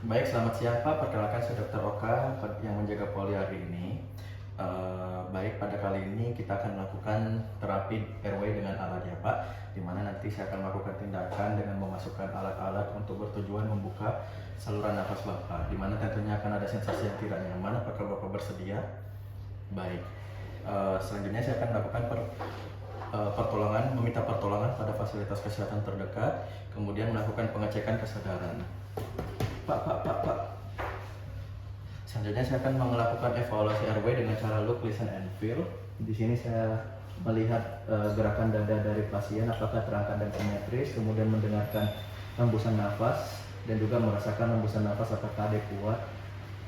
Baik, selamat siang Pak. Perkenalkan saya Dr. Oka yang menjaga Poli hari ini. Baik, pada kali ini kita akan melakukan terapi airway dengan alat ya Pak, di mana nanti saya akan melakukan tindakan dengan memasukkan alat-alat untuk bertujuan membuka saluran nafas Bapak, di mana tentunya akan ada sensasi yang tidak nyaman. Apakah Bapak bersedia? Baik. Selanjutnya saya akan melakukan meminta pertolongan pada fasilitas kesehatan terdekat, kemudian melakukan pengecekan kesadaran. Pak. Selanjutnya saya akan melakukan evaluasi airway dengan cara look, listen, and feel. Di sini saya melihat gerakan dada dari pasien apakah terangkat dan simetris, kemudian mendengarkan hembusan nafas dan juga merasakan hembusan nafas apakah ada kuat.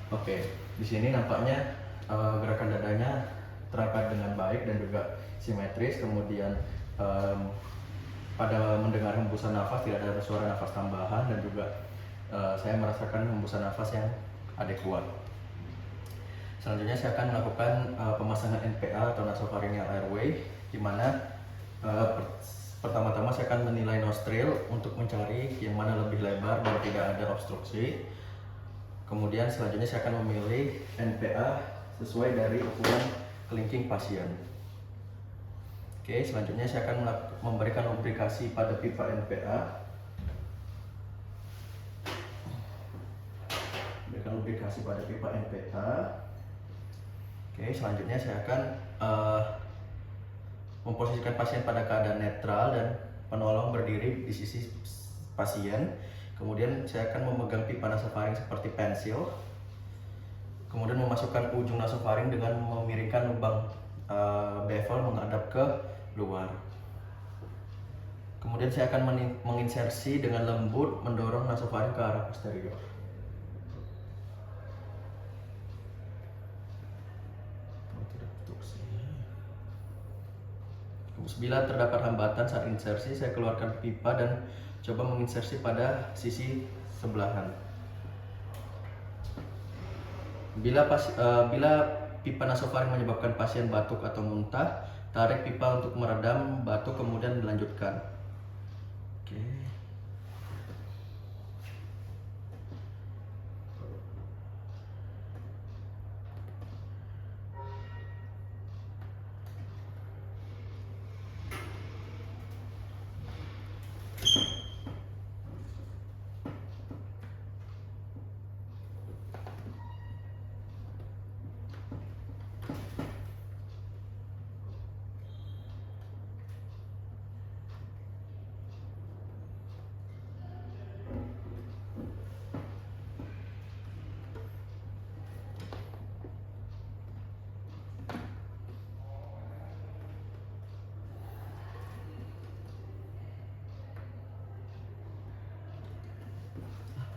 Oke, di sini nampaknya gerakan dadanya terangkat dengan baik dan juga simetris. Kemudian pada mendengar hembusan nafas tidak ada suara nafas tambahan dan juga saya merasakan hembusan nafas yang adekuat. Selanjutnya saya akan melakukan pemasangan NPA atau nasopharyngeal airway, di mana pertama-tama saya akan menilai nostril untuk mencari yang mana lebih lebar dan tidak ada obstruksi. Kemudian selanjutnya saya akan memilih NPA sesuai dari ukuran kelingking pasien. Oke, selanjutnya saya akan memberikan lubrikasi pada pipa NPA. Lubrikasi pada pipa NPA. Oke, selanjutnya saya akan memposisikan pasien pada keadaan netral dan penolong berdiri di sisi pasien. Kemudian saya akan memegang pipa nasofaring seperti pensil. Kemudian memasukkan ujung nasofaring dengan memiringkan lubang bevel menghadap ke luar. Kemudian saya akan menginsersi dengan lembut mendorong nasofaring ke arah posterior. Bila terdapat hambatan saat insersi, saya keluarkan pipa dan coba menginsersi pada sisi sebelahan. Bila pipa nasofaring menyebabkan pasien batuk atau muntah, tarik pipa untuk meredam batuk kemudian dilanjutkan. Oke.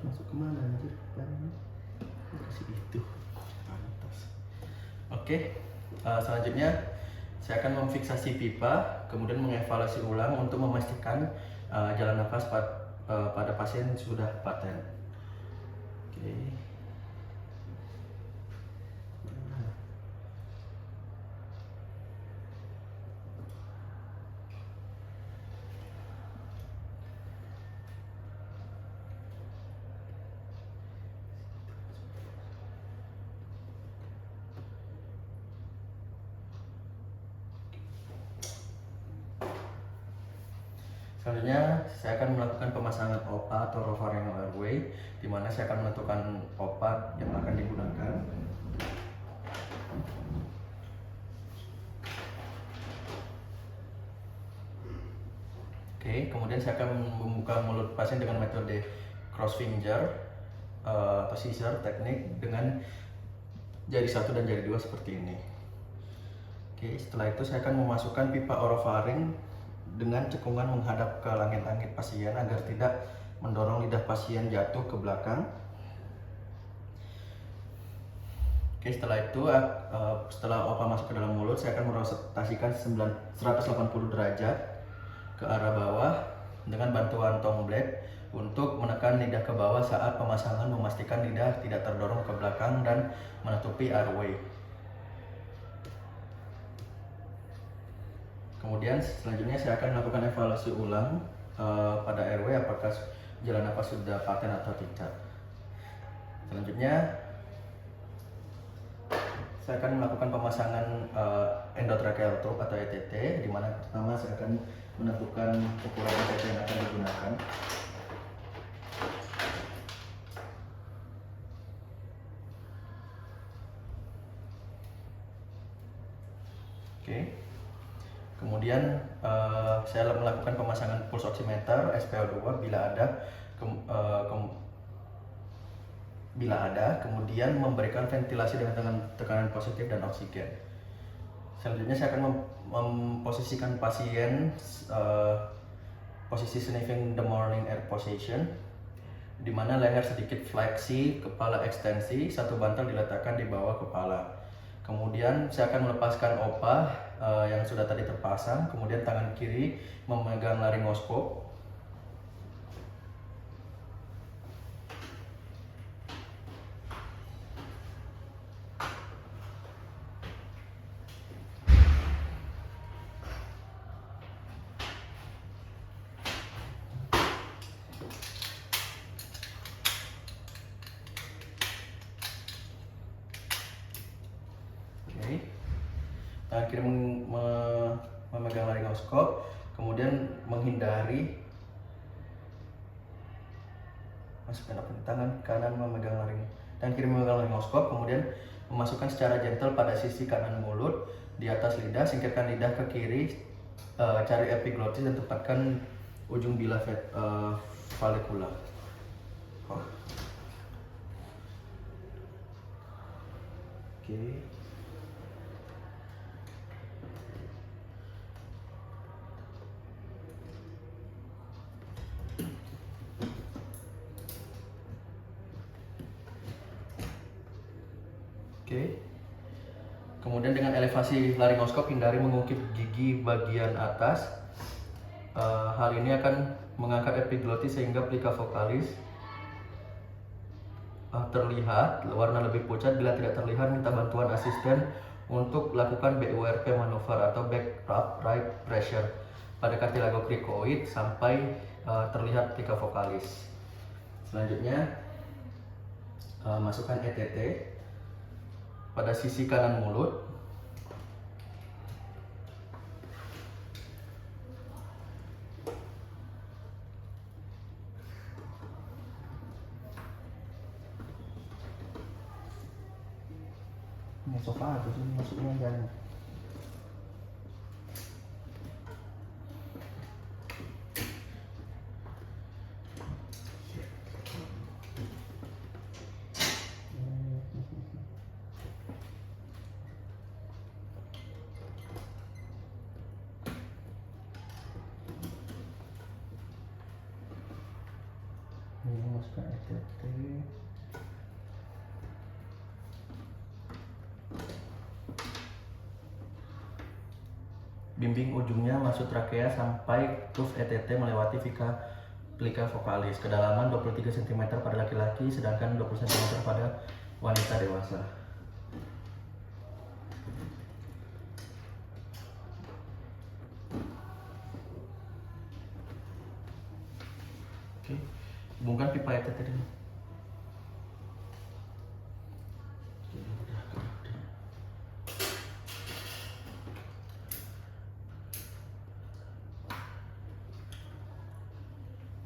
Masuk kemana anjir? Kasih itu atas. Oke, selanjutnya saya akan memfiksasi pipa, kemudian mengevaluasi ulang untuk memastikan jalan nafas pada pasien sudah paten. Oke. Selanjutnya saya akan melakukan pemasangan OPA atau oropharyngeal airway, di mana saya akan menentukan OPA yang akan digunakan. Oke, kemudian saya akan membuka mulut pasien dengan metode cross finger atau scissor teknik dengan jari 1 dan jari 2 seperti ini. Oke, setelah itu saya akan memasukkan pipa orofaring dengan cekungan menghadap ke langit-langit pasien agar tidak mendorong lidah pasien jatuh ke belakang. Oke, setelah itu setelah OPA masuk ke dalam mulut, saya akan merotasikan 180 derajat ke arah bawah dengan bantuan tong blade untuk menekan lidah ke bawah saat pemasangan, memastikan lidah tidak terdorong ke belakang dan menutupi airway. Kemudian selanjutnya saya akan melakukan evaluasi ulang pada airway apakah jalan nafas sudah paten atau tidak. Selanjutnya saya akan melakukan pemasangan endotracheal tube atau ETT, di mana pertama saya akan menentukan ukuran ETT yang akan digunakan. Oke. Kemudian saya melakukan pemasangan pulse oximeter SpO2 bila ada, kemudian memberikan ventilasi dengan tekanan positif dan oksigen. Selanjutnya saya akan memposisikan pasien posisi sniffing the morning air position, di mana leher sedikit fleksi, kepala ekstensi, satu bantal diletakkan di bawah kepala. Kemudian saya akan melepaskan opah yang sudah tadi terpasang, kemudian tangan kiri memegang laryngoskop. Tangan kiri memegang laryngoskop, kemudian menghindari masukkan tangan kanan memegang tangan kiri memegang laryngoskop, kemudian memasukkan secara gentle pada sisi kanan mulut di atas lidah, singkirkan lidah ke kiri, cari epiglottis dan tepatkan ujung bila vallecula. Oke. Kemudian dengan elevasi laryngoskop hindari mengungkit gigi bagian atas. Hal ini akan mengangkat epiglottis sehingga plika vokalis terlihat warna lebih pucat. Bila tidak terlihat, minta bantuan asisten untuk lakukan BURP manuver atau back rub right pressure pada cartilago cricoid sampai terlihat plika vokalis. Selanjutnya masukkan ETT pada sisi kanan mulut. Ini sofa itu sih masuknya jangan. Masukkan ETT. Bimbing ujungnya masuk trakea sampai tuf ETT melewati plika vokalis. Kedalaman 23 cm pada laki-laki, sedangkan 20 cm pada wanita dewasa. Oke, hubungkan pipa ETT dulu.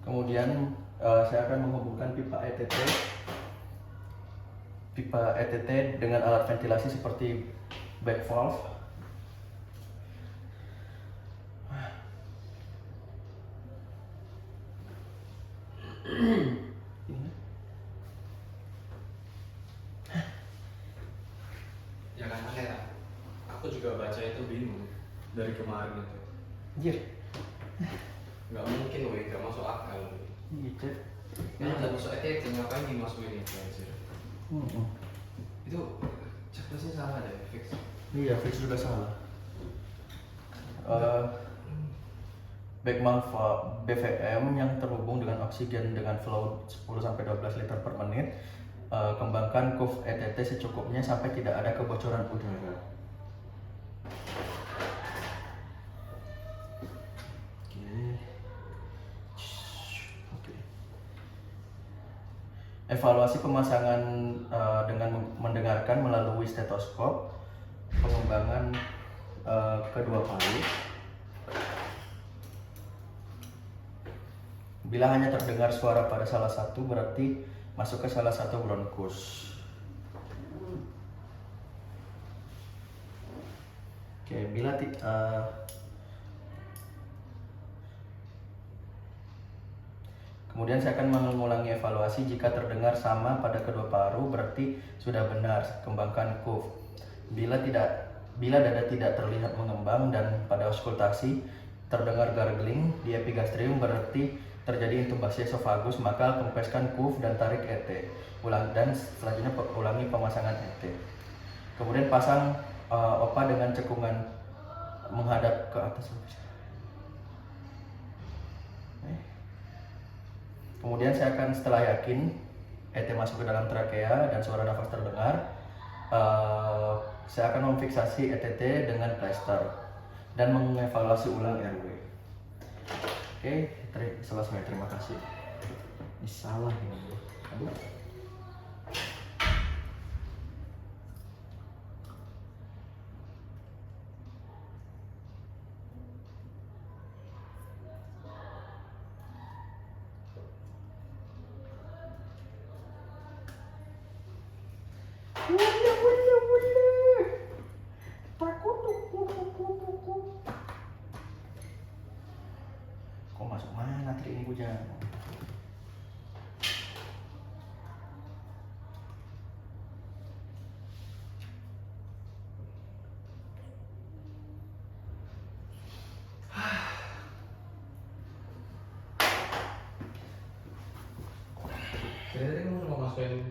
Kemudian saya akan menghubungkan pipa ETT dengan alat ventilasi seperti back valve. Ya kan aneh lah. Aku juga baca itu bingung dari kemarin itu. Anjir. Nggak mungkin weh, nggak masuk akal. Gitu. Ini udah masuk ETT, ngapain dimasukin itu anjir? Itu checklisnya salah deh, fix. Iya, fix juga salah. Backmount BVM yang terhubung dengan oksigen dengan flow 10-12 liter per menit. Kembangkan curve ETT secukupnya sampai tidak ada kebocoran udara. evaluasi pemasangan dengan mendengarkan melalui stetoskop, pengembangan kedua paru. Bila hanya terdengar suara pada salah satu, berarti masuk ke salah satu bronkus. Oke, kemudian saya akan mengulangi evaluasi. Jika terdengar sama pada kedua paru, berarti sudah benar, kembangkan curve. Bila dada tidak terlihat mengembang dan pada auskultasi terdengar gargling di epigastrium, berarti terjadi intubasi esofagus, maka kempeskan curve dan tarik ET. Dan selanjutnya ulangi pemasangan ET. Kemudian pasang OPA dengan cekungan menghadap ke atas. Kemudian saya akan, setelah yakin ET masuk ke dalam trakea dan suara nafas terdengar, saya akan memfiksasi ETT dengan plester dan mengevaluasi ulang RW. Oke, selesai. Terima kasih. Ini salah ini. Aduh. Kok masuk mana trik ini bujang? Jadi tadi kamu mau masukin